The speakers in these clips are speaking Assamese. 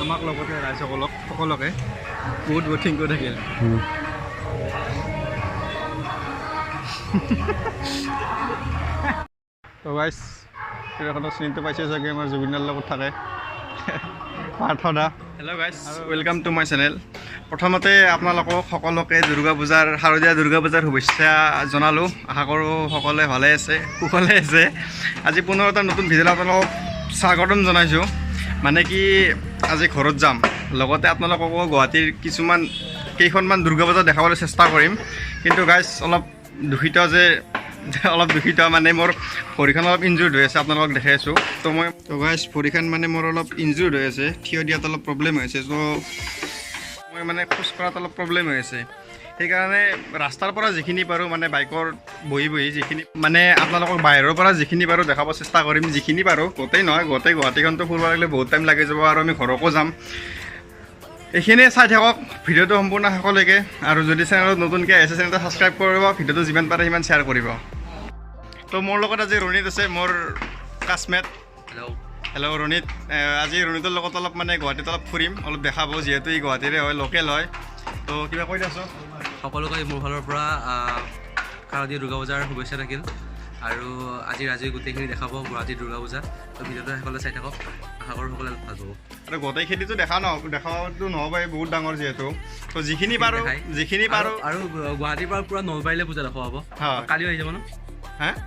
আমাক লগতে ৰাইজসকলক সকলোকে বহুত বহুত থেংক ইউ থাকিল। তো গাইজ এখন চিনিটো পাইছে চাগে আমাৰ জুবিনৰ লগত থাকে পাৰ্থদা। Hello' guys, welcome to my channel. প্ৰথমতে আপোনালোকক সকলোকে দুৰ্গা পূজাৰ শাৰদীয়া দুৰ্গা পূজাৰ শুভেচ্ছা জনালোঁ। আশা কৰোঁ সকলোৱে ভালে আছে, কুশলে আছে। আজি পুনৰ এটা নতুন ভিডিঅ'ত আপোনালোকক স্বাগতম জনাইছোঁ। মানে কি আজি ঘৰত যাম, লগতে আপোনালোককো গুৱাহাটীৰ কেইখনমান দুৰ্গা পূজা দেখাবলৈ চেষ্টা কৰিম। কিন্তু গাইজ অলপ দুখিত মানে মোৰ ভৰিখন অলপ ইনজুৰ্ড হৈ আছে, আপোনালোকক দেখাই আছোঁ। তো গাইজ ভৰিখন মানে মোৰ অলপ ইনজুৰ্ড হৈ আছে, থিয় দিয়াত অলপ প্ৰব্লেম হৈ আছে। ত' মই মানে খোজ কঢ়াত অলপ প্ৰব্লেম হৈ আছে। সেইকাৰণে ৰাস্তাৰ পৰা যিখিনি পাৰোঁ মানে বাইকৰ বহি যিখিনি মানে আপোনালোকক বাহিৰৰ পৰা যিখিনি পাৰোঁ দেখাব চেষ্টা কৰিম। যিখিনি পাৰোঁ, গোটেই নহয়, গোটেই গুৱাহাটীখনটো ফুৰিব লাগিলে বহুত টাইম লাগি যাব আৰু আমি ঘৰকো যাম। এইখিনিয়ে চাই থাকক ভিডিঅ'টো সম্পূৰ্ণ শেষলৈকে। আৰু যদি চেনেলত নতুনকৈ আহিছে চেনেলটো ছাবস্ক্ৰাইব কৰিব, ভিডিঅ'টো যিমান পাৰে সিমান শ্বেয়াৰ কৰিব। তো মোৰ লগত আজি ৰণিত আছে, মোৰ ক্লাছমেট। হেল্ল' ৰণিত। আজি ৰণিতৰ লগত অলপ মানে গুৱাহাটীত অলপ ফুৰিম, অলপ দেখাব, যিহেতু ই গুৱাহাটীৰে হয়, লোকেল হয়। তো কিবা কৈ দিয়াচোন। সকলোকে মোৰ ফালৰ পৰা শাৰদীয় দুৰ্গা পূজাৰ শুভেচ্ছা থাকিল। আৰু আজি গোটেইখিনি দেখাব গুৱাহাটীৰ দুৰ্গা পূজা। তো ভিডিঅ'টো সকলোৱে চাই থাকক, আশা কৰোঁ সকলোৱে ভাল পাব। আৰু গোটেইখিনিতো দেখাটো নহ'বই, বহুত ডাঙৰ যিহেতু। তো যিখিনি পাৰোঁ আৰু গুৱাহাটীৰ পৰা পূৰা নলবাৰীলৈ পূজা দেখুৱাব। কালিও আহি যাব ন?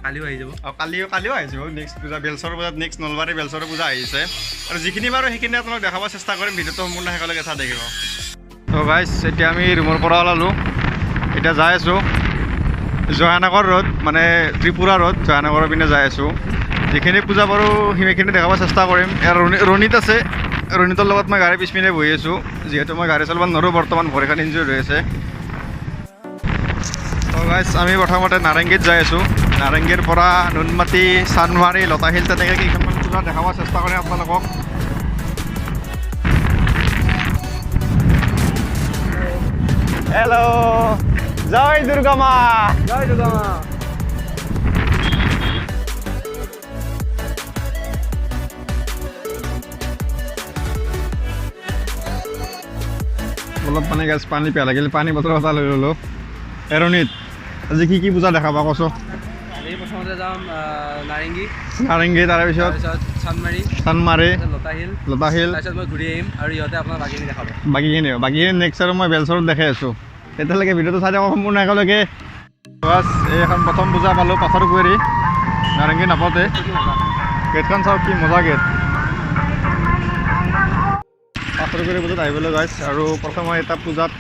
কালিও আহি যাব। কালিও আহি যাব। নেক্সট পূজা বেলচৰৰ পূজাত, নেক্সট নলবাৰী বেলচৰৰ পূজা আহিছে। আৰু যিখিনি পাৰোঁ সেইখিনি আপোনালোক দেখাব চেষ্টা কৰিম। ভিডিঅ'টো সম্পূৰ্ণ শেষলৈকে চাই থাকিব। তো গাইজ এতিয়া আমি ৰুমৰ পৰা ওলালোঁ, এতিয়া যাই আছোঁ জয়ানগৰ ৰোড, মানে ত্ৰিপুৰা ৰোড, জয়ানগৰৰ পিনে যাই আছোঁ। যিখিনি পূজা পাৰোঁ সেইখিনি দেখাব চেষ্টা কৰিম। ইয়াৰ ৰণিত আছে, ৰণিতৰ লগত মই গাড়ী পিছপিনে বহি আছোঁ, যিহেতু মই গাড়ী চলাব নোৱাৰোঁ বৰ্তমান, ভৰিখন ইনজুৰ্ড হৈ আছে। তো গাইজ আমি প্ৰথমতে নাৰেংগীত যাই আছোঁ। নাৰেংগীৰ পৰা নুনমাটি, চান্দমাৰী, লতাশিল তেনেকৈ কেইখনমান পূজা দেখাব চেষ্টা কৰিম আপোনালোকক। হেল্ল', জয় দুৰ্গা মা, জয় দুৰ্গা মা। অলপ মানে গাছ পানী পিয়া লাগিল, পানী বটল এটা লৈ ল'লোঁ। ৰণিত আজি কি পূজা দেখাবা কচোন। প্ৰথমতে যাম নাৰেংগী, তাৰপিছত চান্দমাৰী, লতাশিল, তাৰপিছত মই ঘূৰি আহিম আৰু ইহঁতে আপোনাৰ বাকীখিনি দেখাব। বাকীখিনি নেক্সট আৰু মই বেলচৰত দেখাই আছোঁ। তেতিয়ালৈকে ভিডিঅ'টো চাই থাকক সম্পূৰ্ণ একেলগে। বাছ এইখন প্ৰথম পূজা পালোঁ, পাথৰকুঁৱৰী নাৰেংগী নাপাওঁতে। গেটখন চাওক, কি মজা গেট। পাথৰকুঁৱৰী পূজাত আহিবলৈ গাইছ। আৰু প্ৰথমে এটা পূজাত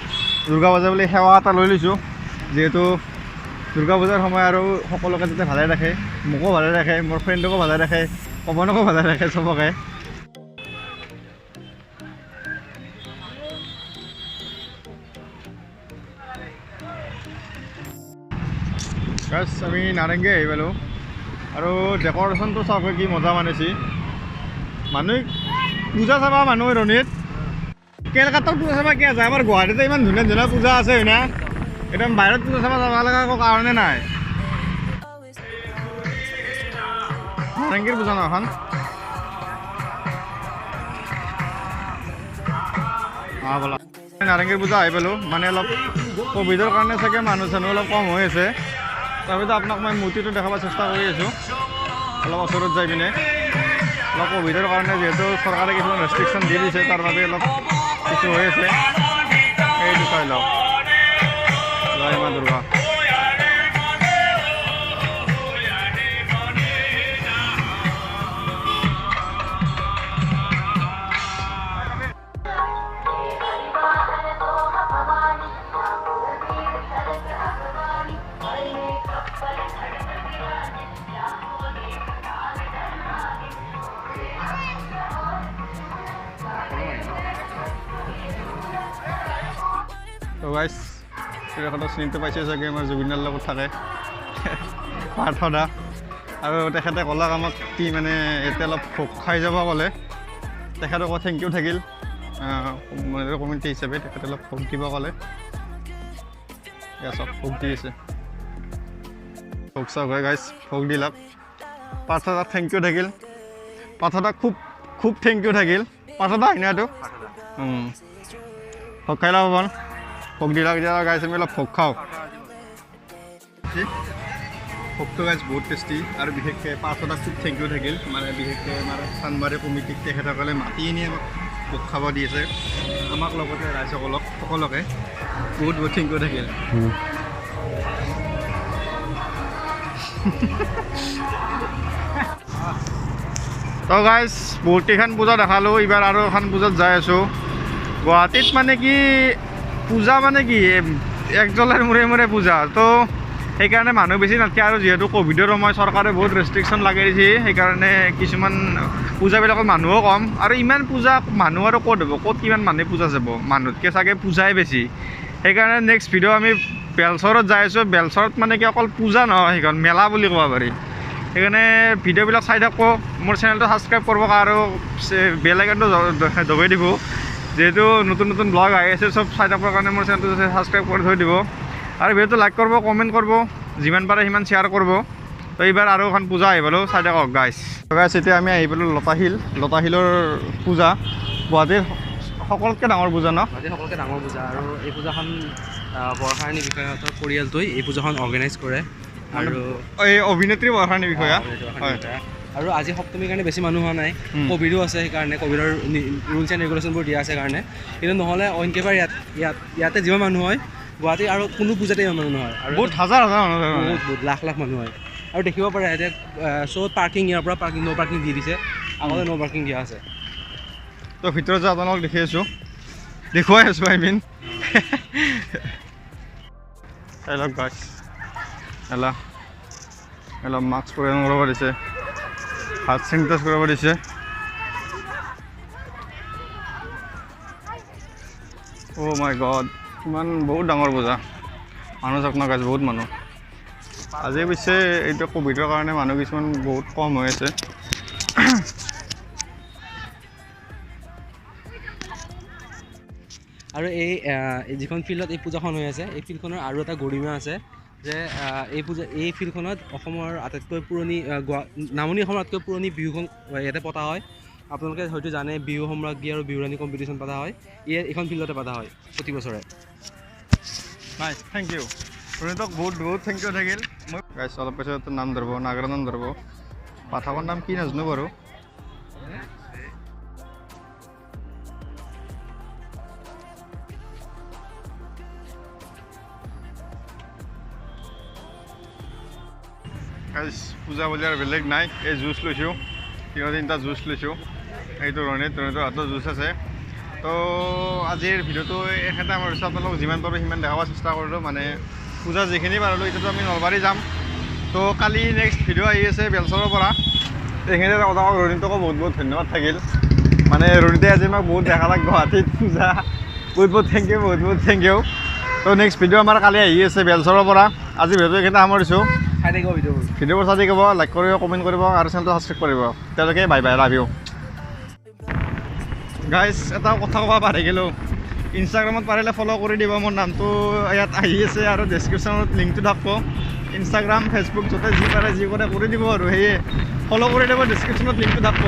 দুৰ্গা পূজা বুলি সেৱা এটা লৈ লৈছোঁ, যিহেতু দুৰ্গা পূজাৰ সময় আৰু সকলোকে যাতে ভালে ৰাখে, মোকো ভালে ৰাখে, মোৰ ফ্ৰেণ্ডকো ভালে ৰাখে, পৱনকো ভালে ৰাখে, চবকে। গাইছ আমি নাৰেংগী আহি পালোঁ। আৰু ডেক'ৰেশ্যনটো চাওক কি মজা মানিছে। মানুহ পূজা চাবা মানুহ ৰণিত কেলকাতাত পূজা চাবা কিয় যায়, আমাৰ গুৱাহাটীতে ইমান ধুনীয়া ধুনীয়া পূজা আছে হয় না, একদম বাহিৰত পূজা চাবা যাব লগা একো কাৰণে নাই। নাৰেংগীৰ পূজা ন এখন বোলা নাৰেংগীৰ পূজা আহি পালোঁ। মানে অলপ ক'ভিডৰ কাৰণে চাগে মানুহ চানুহ অলপ কম হৈ আছে। তাৰপিছত আপোনাক মই মূৰ্তিটো দেখাব চেষ্টা কৰি আছোঁ, অলপ ওচৰত যাই পিনে। অলপ ক'ভিডৰ কাৰণে যিহেতু চৰকাৰে কিছুমান ৰেষ্ট্ৰিকশ্যন দি দিছে, তাৰ বাবে অলপ কিছু হৈ আছে। এইটো চাই লওক, জয় মা দুৰ্গা। তো গাইজ এখন চিনিটো পাইছে চাগে আমাৰ জুবিনৰ লগত থাকে পাৰ্থদা। আৰু তেখেতে ক'লাক আমাক কি মানে এতিয়া অলপ ভোগ খাই যাব ক'লে, তেখেতকো থেংক ইউ থাকিল। কমিটি হিচাপে তেখেতে অলপ ভোগ দিব ক'লে। চব ভোগ দি আছে, ভোগ চাওক হয় গাইজ, ভোগ দিলাক। পাৰ্থদাক থেংক ইউ থাকিল, পাৰ্থদাক খুব থেংক ইউ থাকিল। পাৰ্থদা হয়নে এইটো ভোগ খাই লওঁ অকণ ভোগ দিলা এতিয়া গাইছ আমি অলপ ভোগ খাওঁ ভোগটো গাইছ বহুত টেষ্টি আৰু বিশেষকৈ পাৰ্থদা খুব থেংক ইউ থাকিল মানে বিশেষকৈ আমাৰ চানবাৰী কমিটিক তেখেতসকলে মাতি আনি আমাক ভোগ খাব দি আছে আমাক লগতে ৰাইজসকলক সকলোকে বহুত বহুত থেংক ইউ থাকিল তো গাইজ বহুতকেইখন পূজা দেখালোঁ এইবাৰ আৰু এখন পূজাত যাই আছোঁ গুৱাহাটীত মানে কি পূজা মানে কি একজলৰ মূৰে মূৰে পূজা তো সেইকাৰণে মানুহ বেছি নাথাকে আৰু যিহেতু ক'ভিডৰ সময় চৰকাৰে বহুত ৰেষ্ট্ৰিকশ্যন লগাই দিছে সেইকাৰণে কিছুমান পূজাবিলাকত মানুহো কম আৰু ইমান পূজা মানুহ আৰু ক'ত হ'ব ক'ত কিমান মানুহে পূজা যাব মানুহতকৈ চাগে পূজাই বেছি সেইকাৰণে নেক্সট ভিডিঅ' আমি বেলচৰত যাই আছোঁ বেলচৰত মানে কি অকল পূজা নহয় সেইখন মেলা বুলি ক'ব পাৰি সেইকাৰণে ভিডিঅ'বিলাক চাই থাকব মোৰ চেনেলটো ছাবস্ক্ৰাইব কৰিব আৰু বেল আইকনটো দবাই দিব যিহেতু নতুন নতুন ব্লগ আহি আছে চব চাই থাকিবৰ কাৰণে মোৰ চেনেলটো ছাবস্ক্ৰাইব কৰি থৈ দিব আৰু ভিডিঅ'টো লাইক কৰিব কমেণ্ট কৰিব যিমান পাৰে সিমান শ্বেয়াৰ কৰিব তো এইবাৰ আৰু এখন পূজা আহি পালোঁ চাই থাকক গাইছ এতিয়া আমি আহি পালোঁ লতাশিলৰ পূজা গুৱাহাটীৰ সকলোতকৈ ডাঙৰ পূজা ন গুৱাহাটীৰ সকলোতকৈ ডাঙৰ পূজা আৰু এই পূজাখন বৰষাৰণী বিষয়াহঁতৰ পৰিয়ালটোৱে এই পূজাখন অৰ্গেনাইজ কৰে আৰু এই অভিনেত্ৰী বৰষাৰণী বিষয়া হয় আৰু আজি সপ্তমীৰ কাৰণে বেছি মানুহ হোৱা নাই ক'ভিডো আছে সেইকাৰণে ক'ভিডৰ ৰুলছ এণ্ড ৰেগুলেশ্যনবোৰ দিয়া আছে কাৰণে কিন্তু নহ'লে অইনকেইবাৰ ইয়াতে যিমান মানুহ হয় গুৱাহাটীৰ আৰু কোনো পূজাতে ইমান মানুহ নহয় আৰু বহুত হাজাৰ হাজাৰ মানুহ বহুত লাখ লাখ মানুহ হয় আৰু দেখিব পাৰে এতিয়া চ'ত পাৰ্কিং ইয়াৰ পৰা ন' পাৰ্কিং দি দিছে আগতে ন' পাৰ্কিং দিয়া আছে তো ভিতৰত যে আপোনালোক দেখি আছোঁ দেখুৱাই আছোঁ আই মিন লওক গাইছ অলপ মাস্ক পৰিধান কৰিব দিছে হাত চেনিটাইজ কৰিব দিছে অ' মাই গড ইমান বহুত ডাঙৰ পূজা মানুহ চাওক না গাইছ বহুত মানুহ আজি পিছে এইটো ক'ভিডৰ কাৰণে মানুহ কিছুমান বহুত কম হৈ আছে আৰু যিখন ফিল্ডত এই পূজাখন হৈ আছে এই ফিল্ডখনৰ আৰু এটা গৰিমা আছে যে এই ফিল্ডখনত অসমৰ আটাইতকৈ পুৰণি নামনি অসমৰ আটাইতকৈ পুৰণি বিহুখন ইয়াতে পতা হয় আপোনালোকে হয়তো জানে বিহু সম্ৰাজ্ঞী আৰু বিহুৰাণী কম্পিটিশ্যন পতা হয় এইখন ফিল্ডতে পতা হয় প্ৰতি বছৰে নাইচ থেংক ইউ ৰণিতক বহুত বহুত থেংক ইউ থাকিল মই গাইছ অলপ পিছত নাম ধৰিব নাগৰা নাম ধৰিব পাঠকৰ নাম কি নাজানো বাৰু গাইছ পূজা বুলি আৰু বেলেগ নাই এই জুচ লৈছোঁ তিনিটা জুচ লৈছোঁ এইটো ৰণিতৰ হাতত জুচ আছে তো আজিৰ ভিডিঅ'টো এখেতে আমাৰ আপোনালোকক যিমান পাৰোঁ সিমান দেখাব চেষ্টা কৰিলোঁ মানে পূজা যিখিনি পাৰিলোঁ এতিয়াতো আমি নলবাৰী যাম তো কালি নেক্সট ভিডিঅ' আহি আছে বেলচৰৰ পৰা এইখিনি কথাক ৰণিতকো বহুত বহুত ধন্যবাদ থাকিল মানে ৰণিতে আজি আমাক বহুত দেখালাক গুৱাহাটীত পূজা বহুত বহুত থেংক ইউ বহুত বহুত থেংক ইউ তো নেক্সট ভিডিঅ' আমাৰ কালি আহি আছে বেলচৰৰ পৰা আজি ভিডিঅ'টো এইখিনিতে সামৰিছোঁ চাই থাকিব ভিডিঅ'বোৰ চাই থাকিব লাইক কৰিব কমেণ্ট কৰিব আৰু চেনেলটো ছাবস্ক্ৰাইব কৰিব তেওঁলোকে bye bye love you guys এটা কথা ক'ব পাহৰি গ'লোঁ ইনষ্টাগ্ৰামত পাৰিলে ফ'ল' কৰি দিব মোৰ নামটো ইয়াত আহি আছে আৰু ডেছক্ৰিপশ্যনত লিংকটো থাকিব ইনষ্টাগ্ৰাম ফেচবুক য'তে যি পাৰে যি কৰে কৰি দিব আৰু সেয়ে ফ'ল' কৰি দিব ডেছক্ৰিপশ্যনত লিংকটো থাকিব